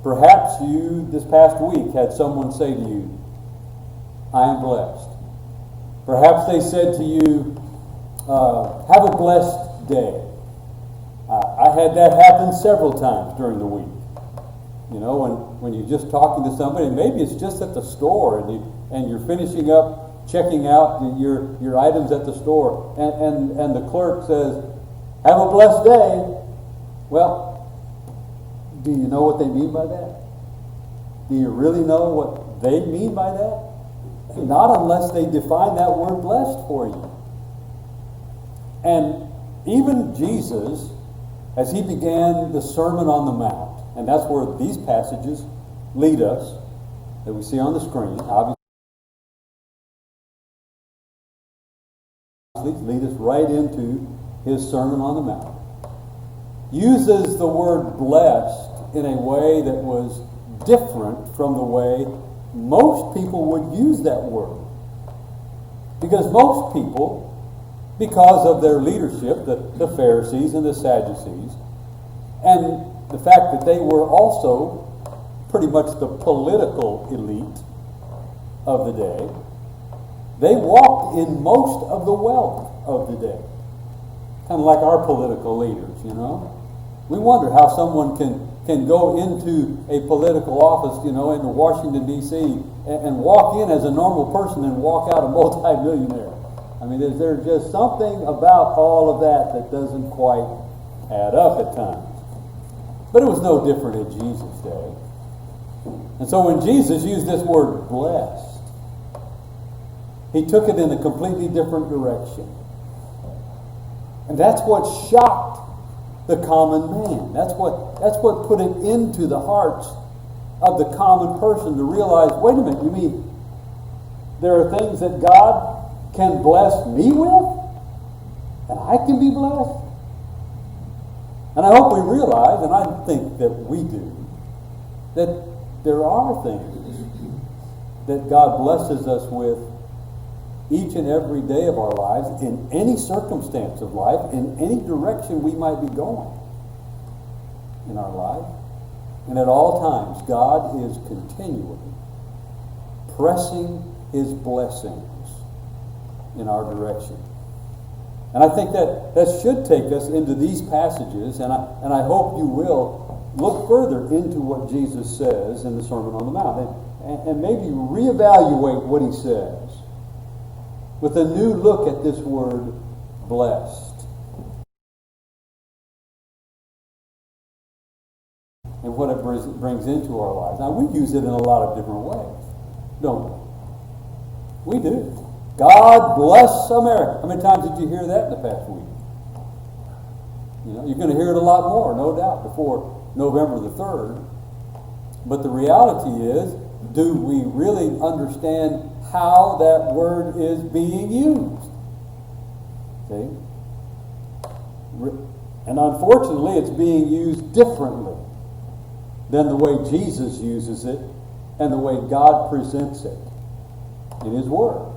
Perhaps you, this past week, had someone say to you, I am blessed. Perhaps they said to you, have a blessed day. I had that happen several times during the week. You know, when you're just talking to somebody, maybe it's just at the store, and you're finishing up checking out your items at the store, and the clerk says, have a blessed day. Well, do you know what they mean by that? Do you really know what they mean by that? Not unless they define that word blessed for you. And even Jesus, as he began the Sermon on the Mount, and that's where these passages lead us, that we see on the screen, obviously lead us right into his Sermon on the Mount, uses the word blessed in a way that was different from the way most people would use that word. Because most people, because of their leadership, the Pharisees and the Sadducees, and the fact that they were also pretty much the political elite of the day, they walked in most of the wealth of the day. Kind of like our political leaders, you know. We wonder how someone can go into a political office, you know, into Washington, D.C., and walk in as a normal person and walk out a multi-millionaire. I mean, there's just something about all of that doesn't quite add up at times. But it was no different in Jesus' day. And so when Jesus used this word blessed, he took it in a completely different direction. And that's what shocked the common man. That's what put it into the hearts of the common person to realize, wait a minute, you mean there are things that God can bless me with? And I can be blessed? And I hope we realize, and I think that we do, that there are things that God blesses us with each and every day of our lives, in any circumstance of life, in any direction we might be going in our life. And at all times, God is continually pressing his blessings in our direction. And I think that should take us into these passages, and I hope you will look further into what Jesus says in the Sermon on the Mount, and maybe reevaluate what he says with a new look at this word blessed. And what it brings into our lives. Now, we use it in a lot of different ways, don't we? We do. God bless America. How many times did you hear that in the past week? You know, you're going to hear it a lot more, no doubt, before November the 3rd. But the reality is, do we really understand how that word is being used? See? And unfortunately, it's being used differently than the way Jesus uses it and the way God presents it in his word.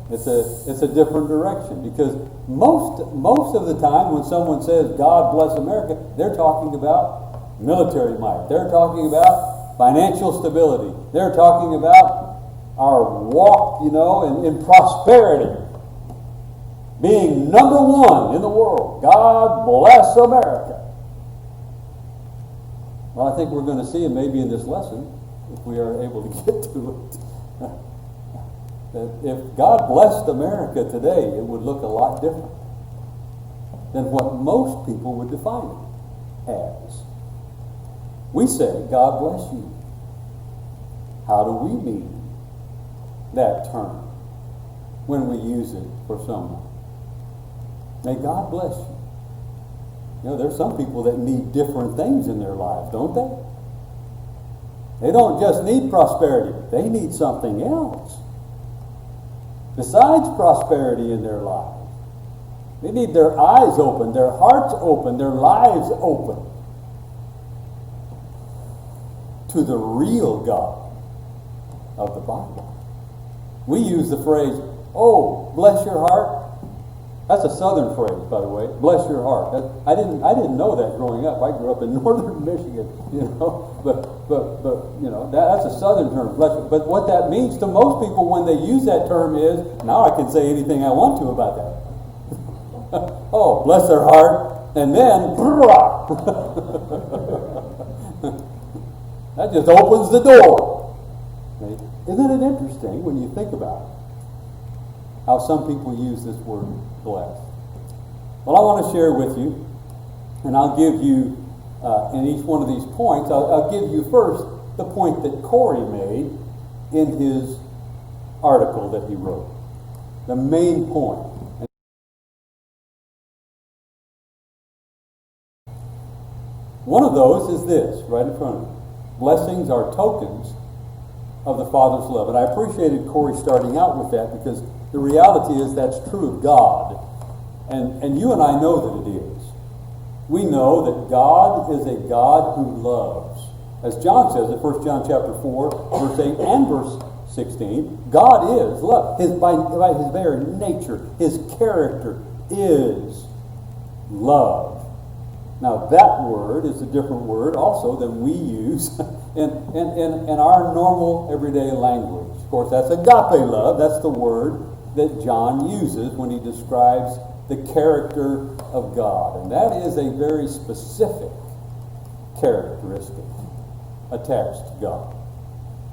It's a different direction, because most of the time when someone says God bless America, they're talking about military might. They're talking about financial stability. They're talking about our walk, you know, in prosperity. Being number one in the world. God bless America. Well, I think we're going to see it maybe in this lesson, if we are able to get to it. That if God blessed America today, it would look a lot different than what most people would define it as. We say, God bless you. How do we mean that term when we use it for someone? May God bless you. You know, there's some people that need different things in their lives, don't they? They don't just need prosperity. They need something else besides prosperity in their lives. They need their eyes open, their hearts open, their lives open to the real God of the Bible. We use the phrase, oh, bless your heart, That's a southern phrase, by the way. Bless your heart. I didn't know that growing up. I grew up in northern Michigan, but that's a southern term. Bless you. But what that means to most people when they use that term is, now I can say anything I want to about that. Oh, bless their heart, and then that just opens the door. Right? Isn't it interesting when you think about it? How some people use this word blessed. Well, I want to share with you, and I'll give you, in each one of these points, I'll give you first the point that Corey made in his article that he wrote. The main point. One of those is this, right in front of you. Blessings are tokens of the Father's love. And I appreciated Corey starting out with that because the reality is that's true of God. And you and I know that it is. We know that God is a God who loves. As John says in 1 John chapter 4, verse 8 and verse 16, God is love. By his very nature, his character is love. Now that word is a different word also than we use in our normal everyday language. Of course, that's agape love. That's the word that John uses when he describes the character of God. And that is a very specific characteristic attached to God.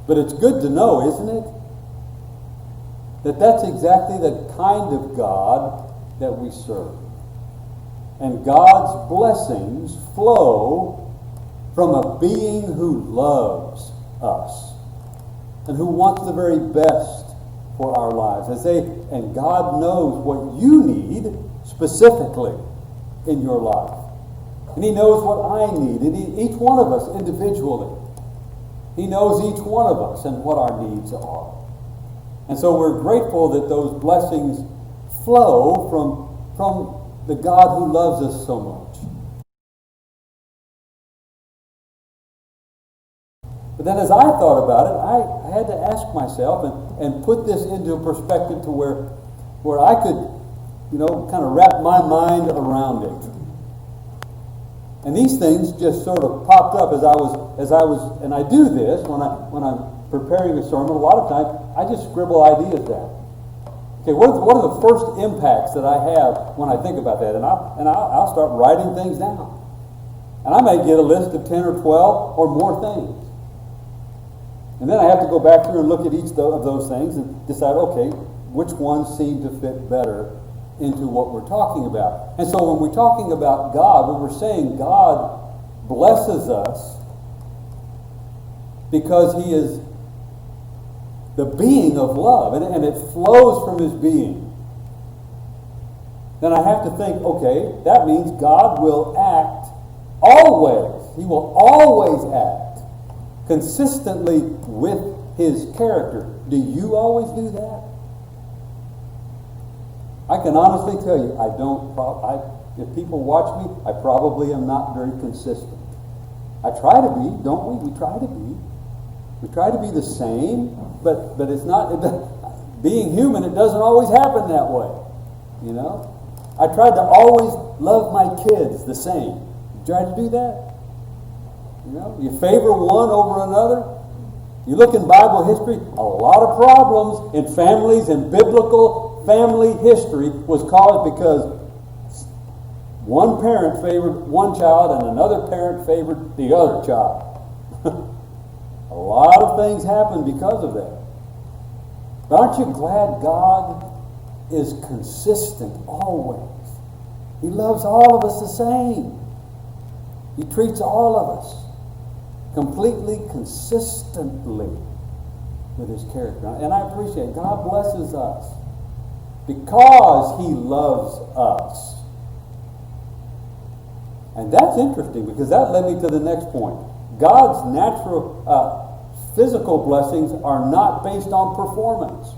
But it's good to know, isn't it? That that's exactly the kind of God that we serve. And God's blessings flow from a being who loves us and who wants the very best for our lives. And God knows what you need specifically in your life. And he knows what I need, and each one of us individually. He knows each one of us and what our needs are. And so we're grateful that those blessings flow from the God who loves us so much. But then as I thought about it, I had to ask myself and put this into a perspective to where I could, kind of wrap my mind around it. And these things just sort of popped up as I was, and I do this when I'm preparing a sermon. A lot of times I just scribble ideas down. Okay, what are the first impacts that I have when I think about that? And I'll start writing things down. And I may get a list of 10 or 12 or more things. And then I have to go back through and look at each of those things and decide, okay, which ones seem to fit better into what we're talking about. And so when we're talking about God, when we're saying God blesses us because he is the being of love, and it flows from his being, then I have to think, okay, that means God will act always. He will always act consistently with his character. Do you always do that? I can honestly tell you, if people watch me, I probably am not very consistent. I try to be, don't we? We try to be. We try to be the same, but it's not, being human, it doesn't always happen that way. I tried to always love my kids the same. You try to do that? You favor one over another. You look in Bible history, a lot of problems in families and biblical family history was caused because one parent favored one child and another parent favored the other child. A lot of things happen because of that. But aren't you glad God is consistent always? He loves all of us the same. He treats all of us completely consistently with his character. And I appreciate God blesses us because he loves us. And that's interesting because that led me to the next point. God's natural physical blessings are not based on performance.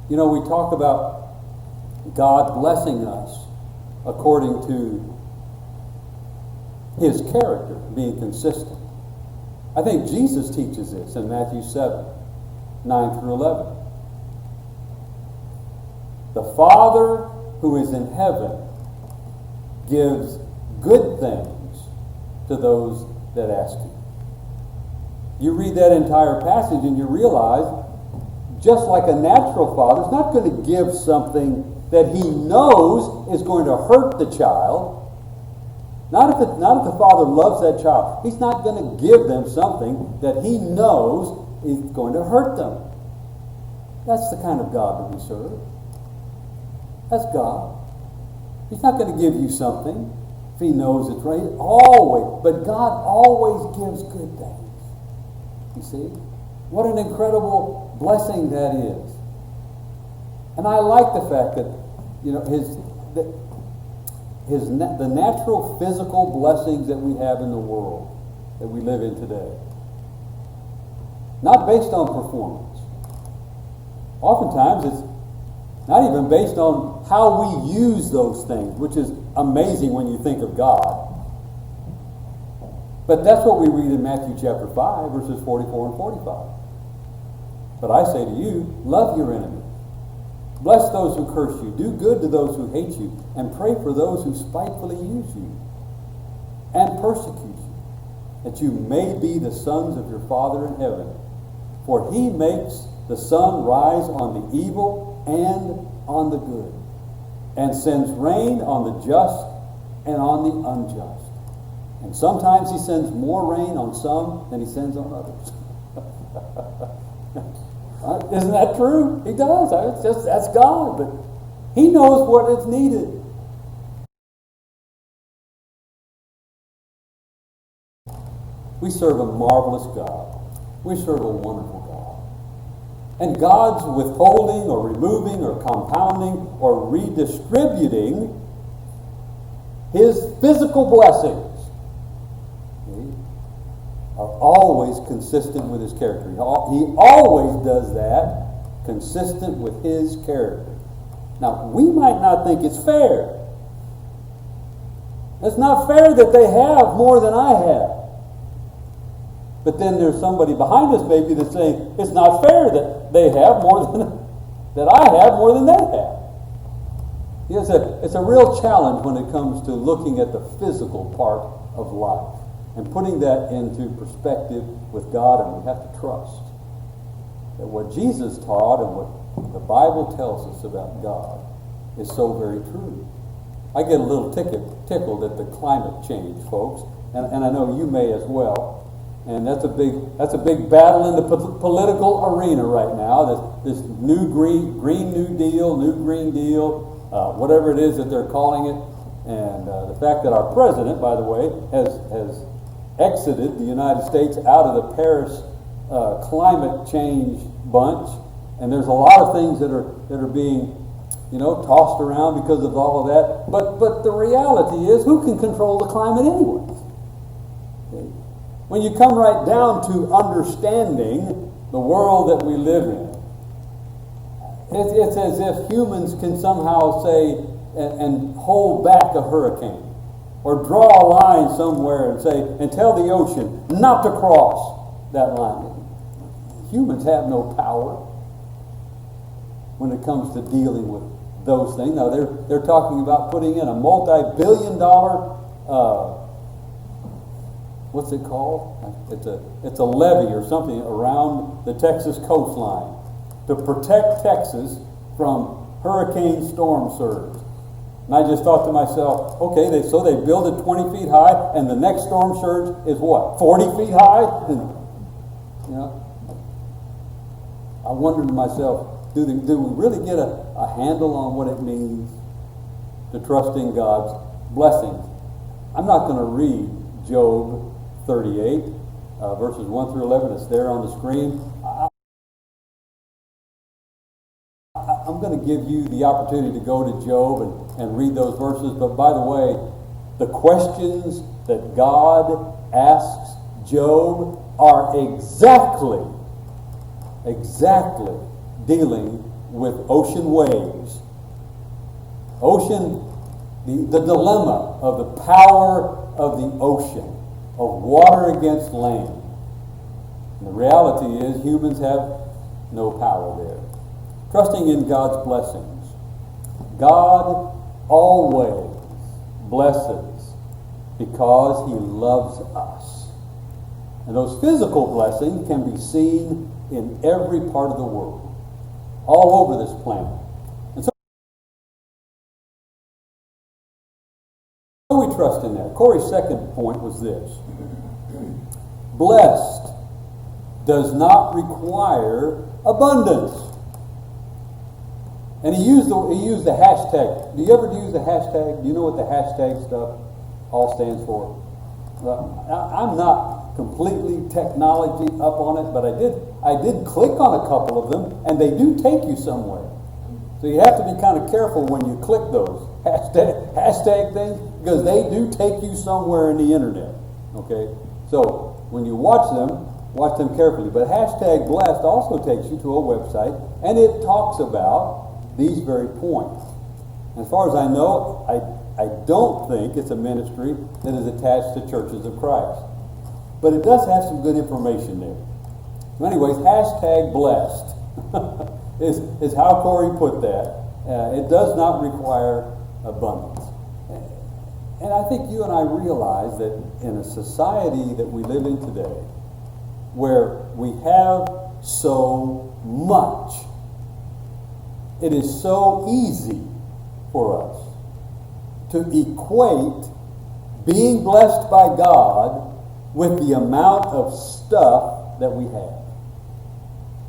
We talk about God blessing us according to his character being consistent. I think Jesus teaches this in Matthew 7. 9 through 11. The Father who is in heaven gives good things to those that ask him. You read that entire passage and you realize, just like a natural father is not going to give something that he knows is going to hurt the child. Not if the father loves that child. He's not going to give them something that he knows is going to hurt them. That's the kind of God that we serve. That's God. He's not going to give you something if he knows it's right. Always. But God always gives good things. You see? What an incredible blessing that is. And I like the fact that, the natural physical blessings that we have in the world that we live in today, not based on performance. Oftentimes it's not even based on how we use those things, which is amazing when you think of God. But that's what we read in Matthew chapter 5, verses 44 and 45. But I say to you, love your enemies. Bless those who curse you. Do good to those who hate you. And pray for those who spitefully use you and persecute you, that you may be the sons of your Father in heaven. For he makes the sun rise on the evil and on the good, and sends rain on the just and on the unjust. And sometimes he sends more rain on some than he sends on others. Isn't that true? He does. That's God. But he knows what is needed. We serve a marvelous God. We serve a wonderful God. And God's withholding or removing or compounding or redistributing his physical blessings are always consistent with his character. He always does that, consistent with his character. Now, we might not think it's fair. It's not fair that they have more than I have. But then there's somebody behind us maybe that's saying, it's not fair that they have more than that I have more than they have. It's a real challenge when it comes to looking at the physical part of life and putting that into perspective with God, and we have to trust that what Jesus taught and what the Bible tells us about God is so very true. I get a little tickled at the climate change, folks, and I know you may as well. And that's a big battle in the political arena right now. This new Green New Deal, New Green Deal, whatever it is that they're calling it, and the fact that our president, by the way, has exited the United States out of the Paris climate change bunch, and there's a lot of things that are being tossed around because of all of that. But the reality is, who can control the climate anyway? Okay. When you come right down to understanding the world that we live in, it's as if humans can somehow say and hold back a hurricane, or draw a line somewhere and say, and tell the ocean not to cross that line. Humans have no power when it comes to dealing with those things. Now they're talking about putting in a multi-billion-dollar what's it called? It's a levee or something around the Texas coastline to protect Texas from hurricane storm surge. And I just thought to myself, okay, so they build it 20 feet high, and the next storm surge is what, 40 feet high? I wondered to myself, do we really get a handle on what it means to trust in God's blessings? I'm not going to read Job 38, verses 1 through 11. It's there on the screen. I'm going to give you the opportunity to go to Job and read those verses. But by the way, the questions that God asks Job are exactly dealing with ocean waves. The dilemma of the power of the ocean, of water against land. And the reality is humans have no power there. Trusting in God's blessings. God always blesses because He loves us. And those physical blessings can be seen in every part of the world, all over this planet. And so we trust in that. Corey's second point was this. Blessed does not require abundance. And he used the hashtag. Do you ever use the hashtag? Do you know what the hashtag stuff all stands for? I'm not completely technology up on it, but I did click on a couple of them, and they do take you somewhere. So you have to be kind of careful when you click those hashtag things, because they do take you somewhere in the internet. Okay? So when you watch them carefully. But hashtag blessed also takes you to a website, and it talks about these very points. As far as I know, I don't think it's a ministry that is attached to Churches of Christ. But it does have some good information there. So anyways, hashtag blessed is how Corey put that. It does not require abundance. And I think you and I realize that in a society that we live in today, where we have so much, it is so easy for us to equate being blessed by God with the amount of stuff that we have.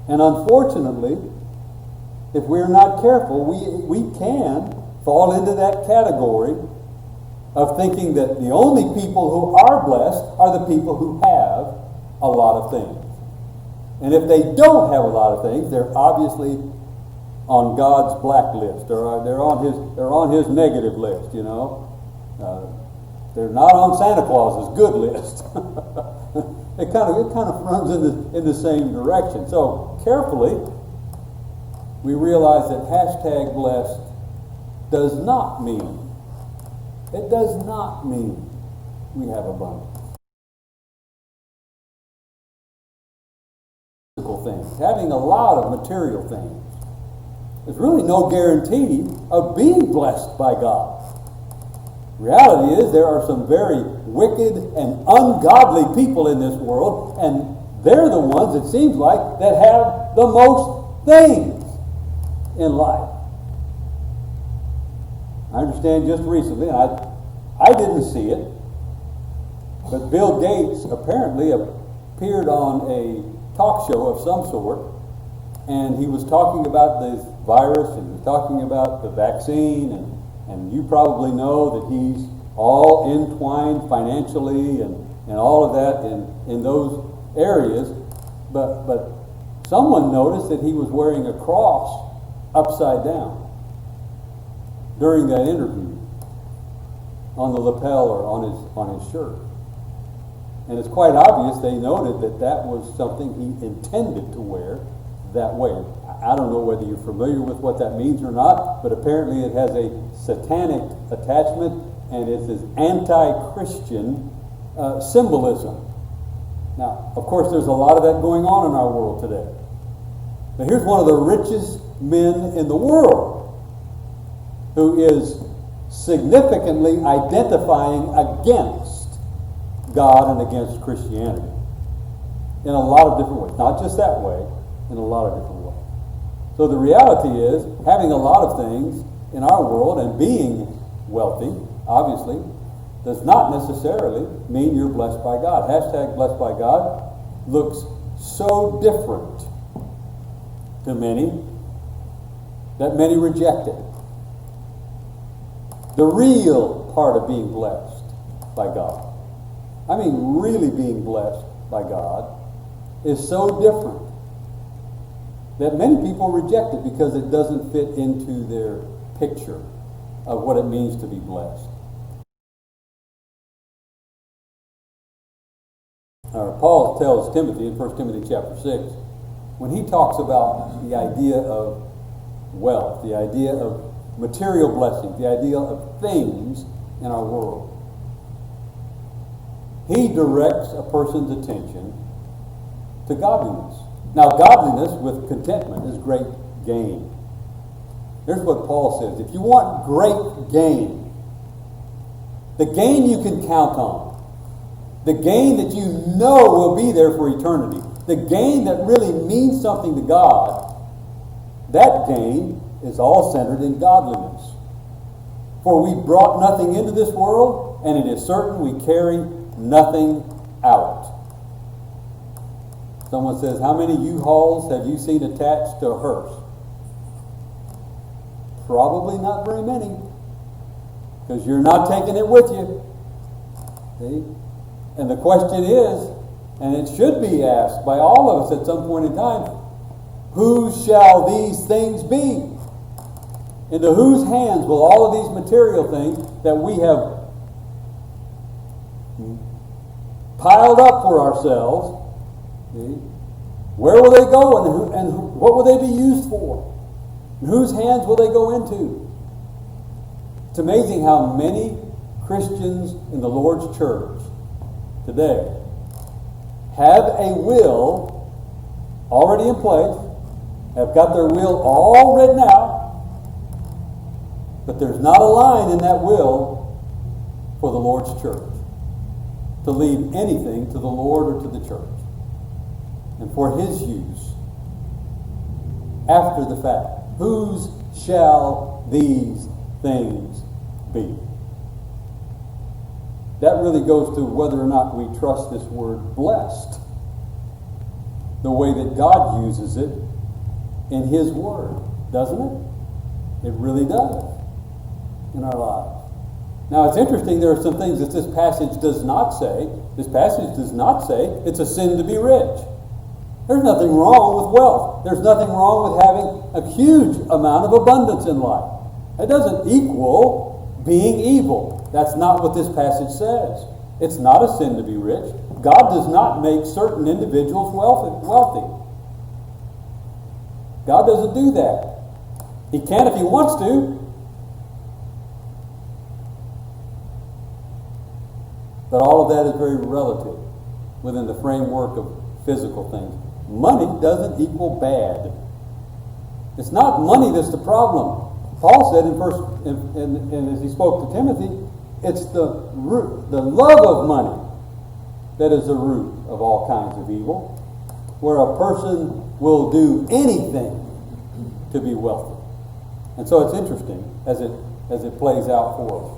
And unfortunately, if we're not careful, we can fall into that category of thinking that the only people who are blessed are the people who have a lot of things. And if they don't have a lot of things, they're obviously on God's blacklist, or they're on His negative list. You know, they're not on Santa Claus's good list. It kind of runs in the same direction. So carefully, we realize that hashtag blessed does not mean we have abundance. Things, having a lot of material things, there's really no guarantee of being blessed by God. Reality is there are some very wicked and ungodly people in this world, and they're the ones, it seems like, that have the most things in life. I understand just recently, I didn't see it, but Bill Gates apparently appeared on a talk show of some sort, and he was talking about this virus, and he was talking about the vaccine, and you probably know that he's all entwined financially and all of that in those areas, but someone noticed that he was wearing a cross upside down during that interview on the lapel or on his shirt. And it's quite obvious they noted that was something he intended to wear that way. I don't know whether you're familiar with what that means or not, but apparently it has a satanic attachment, and it's this anti-Christian symbolism. Now, of course, there's a lot of that going on in our world today. But here's one of the richest men in the world who is significantly identifying against God and against Christianity in a lot of different ways. Not just that way, in a lot of different ways. So the reality is, having a lot of things in our world and being wealthy, obviously, does not necessarily mean you're blessed by God. Hashtag blessed by God looks so different to many that many reject it. The real part of being blessed by God, I mean really being blessed by God, is so different that many people reject it because it doesn't fit into their picture of what it means to be blessed. Paul tells Timothy in 1 Timothy chapter 6, when he talks about the idea of wealth, the idea of material blessings, the idea of things in our world, he directs a person's attention to godliness. Now, godliness with contentment is great gain. Here's what Paul says. If you want great gain, the gain you can count on, the gain that you know will be there for eternity, the gain that really means something to God, that gain is all centered in godliness. For we brought nothing into this world, and it is certain we carry nothing out. Someone says, how many U-Hauls have you seen attached to a hearse? Probably not very many, because you're not taking it with you. See? And the question is, and it should be asked by all of us at some point in time, whose shall these things be? Into whose hands will all of these material things that we have piled up for ourselves, see, where will they go and what will they be used for? And whose hands will they go into? It's amazing how many Christians in the Lord's church today have a will already in place, have got their will all written out, but there's not a line in that will for the Lord's church to leave anything to the Lord or to the church and for His use after the fact. Whose shall these things be? That really goes to whether or not we trust this word blessed the way that God uses it in His Word, doesn't it? It really does in our lives. Now it's interesting, there are some things that this passage does not say. This passage does not say it's a sin to be rich. There's nothing wrong with wealth. There's nothing wrong with having a huge amount of abundance in life. It doesn't equal being evil. That's not what this passage says. It's not a sin to be rich. God does not make certain individuals wealthy. God doesn't do that. He can if He wants to. But all of that is very relative within the framework of physical things. Money doesn't equal bad. It's not money that's the problem. Paul said and as he spoke to Timothy, it's the root, the love of money that is the root of all kinds of evil, where a person will do anything to be wealthy. And so it's interesting as it plays out for us.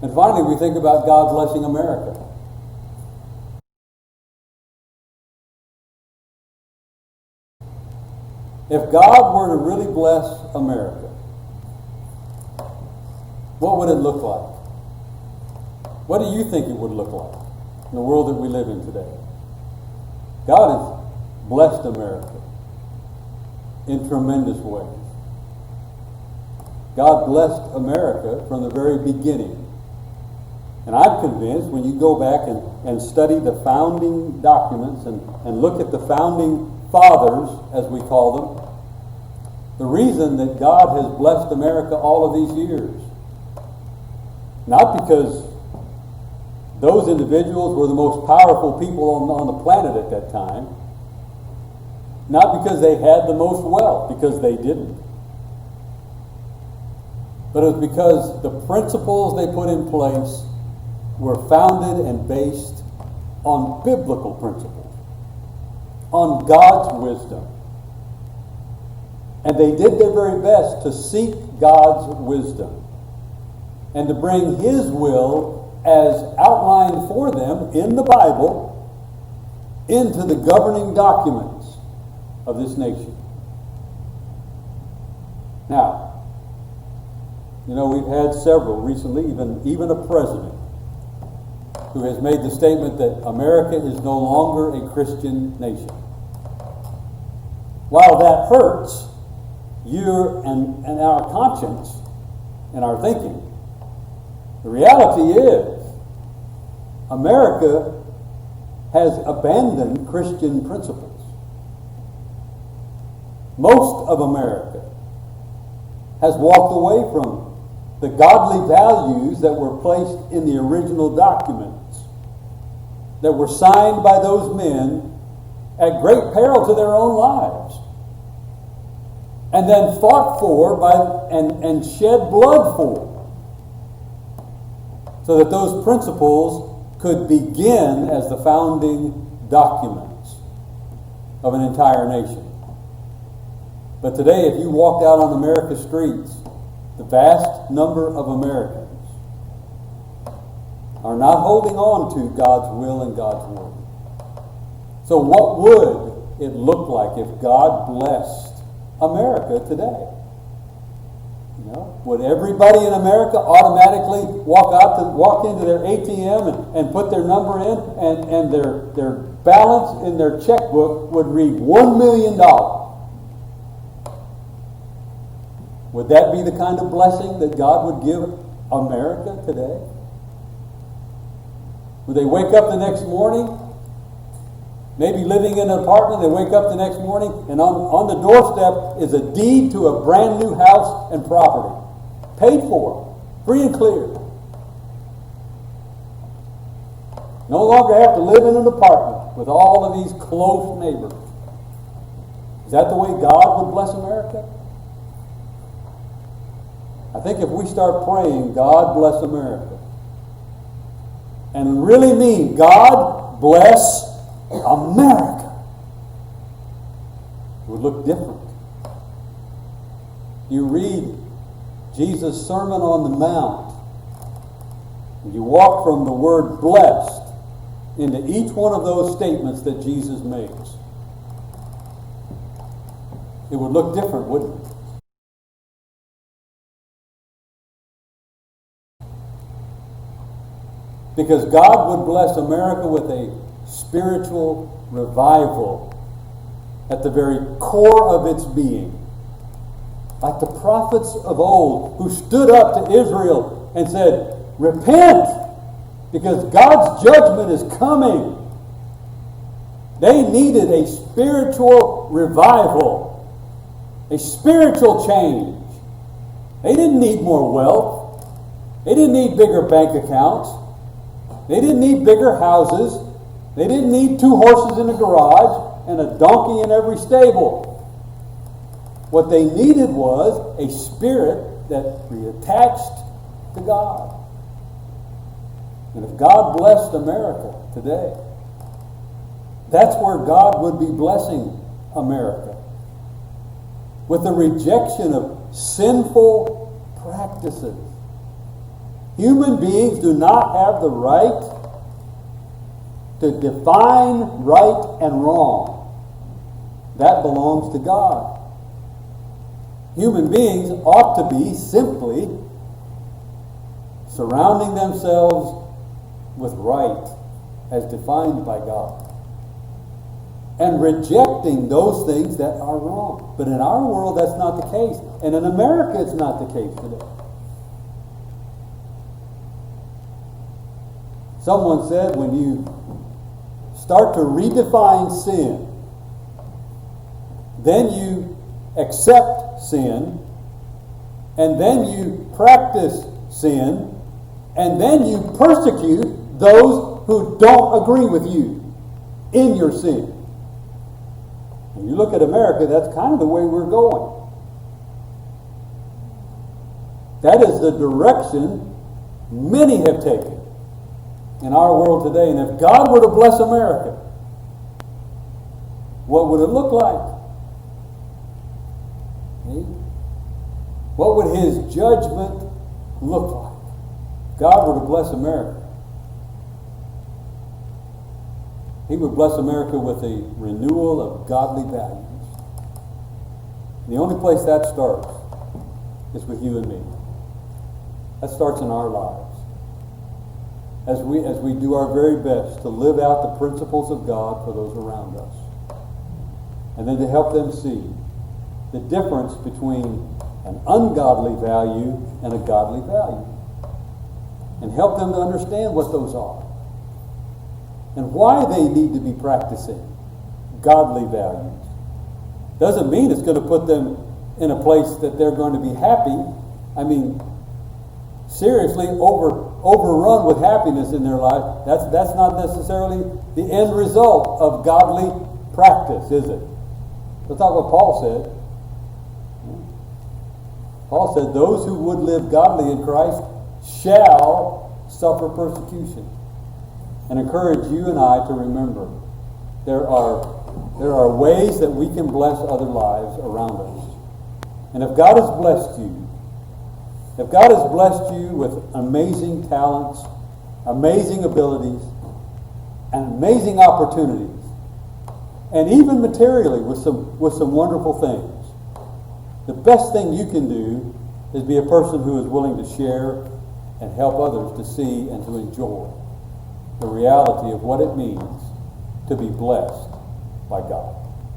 And finally, we think about God blessing America. If God were to really bless America, what would it look like? What do you think it would look like in the world that we live in today? God has blessed America in tremendous ways. God blessed America from the very beginning. And I'm convinced when you go back and study the founding documents and look at the founding fathers, as we call them, the reason that God has blessed America all of these years, not because those individuals were the most powerful people on the planet at that time, not because they had the most wealth, because they didn't, but it was because the principles they put in place were founded and based on biblical principles, on God's wisdom. And they did their very best to seek God's wisdom and to bring His will as outlined for them in the Bible into the governing documents of this nation. Now, you know, we've had several recently, even a president who has made the statement that America is no longer a Christian nation. While that hurts you and our conscience and our thinking, the reality is America has abandoned Christian principles. Most of America has walked away from the godly values that were placed in the original documents that were signed by those men at great peril to their own lives, and then fought for and shed blood for, so that those principles could begin as the founding documents of an entire nation. But today, if you walked out on America's streets, the vast number of Americans are not holding on to God's will and God's word. So what would it look like if God blessed America today? You know, would everybody in America automatically walk into their ATM and put their number in, and their balance in their checkbook would read $1 million? Would that be the kind of blessing that God would give America today? Would they wake up the next morning, maybe living in an apartment, they wake up the next morning, and on the doorstep is a deed to a brand new house and property, paid for, free and clear. No longer have to live in an apartment with all of these close neighbors. Is that the way God would bless America? I think if we start praying, God bless America, and really mean, God bless America, it would look different. You read Jesus' Sermon on the Mount, and you walk from the word blessed into each one of those statements that Jesus makes. It would look different, wouldn't it? Because God would bless America with a spiritual revival at the very core of its being. Like the prophets of old who stood up to Israel and said, repent, because God's judgment is coming. They needed a spiritual revival, a spiritual change. They didn't need more wealth. They didn't need bigger bank accounts. They didn't need bigger houses. They didn't need 2 horses in a garage and a donkey in every stable. What they needed was a spirit that reattached to God. And if God blessed America today, that's where God would be blessing America. With the rejection of sinful practices. Human beings do not have the right to define right and wrong. That belongs to God. Human beings ought to be simply surrounding themselves with right as defined by God, and rejecting those things that are wrong. But in our world, that's not the case. And in America, it's not the case today. Someone said when you start to redefine sin, then you accept sin, and then you practice sin, and then you persecute those who don't agree with you in your sin. When you look at America, that's kind of the way we're going. That is the direction many have taken in our world today. And if God were to bless America, what would it look like? What would His judgment look like? If God were to bless America, He would bless America with a renewal of godly values. And the only place that starts is with you and me. That starts in our lives. As we do our very best to live out the principles of God for those around us. And then to help them see the difference between an ungodly value and a godly value. And help them to understand what those are. And why they need to be practicing godly values. Doesn't mean it's going to put them in a place that they're going to be happy. I mean, seriously, over overrun with happiness in their life, that's not necessarily the end result of godly practice, is it? That's not what Paul said. Paul said, those who would live godly in Christ shall suffer persecution. And encourage you and I to remember there are ways that we can bless other lives around us. And if God has blessed you with amazing talents, amazing abilities, and amazing opportunities, and even materially with some wonderful things, the best thing you can do is be a person who is willing to share and help others to see and to enjoy the reality of what it means to be blessed by God.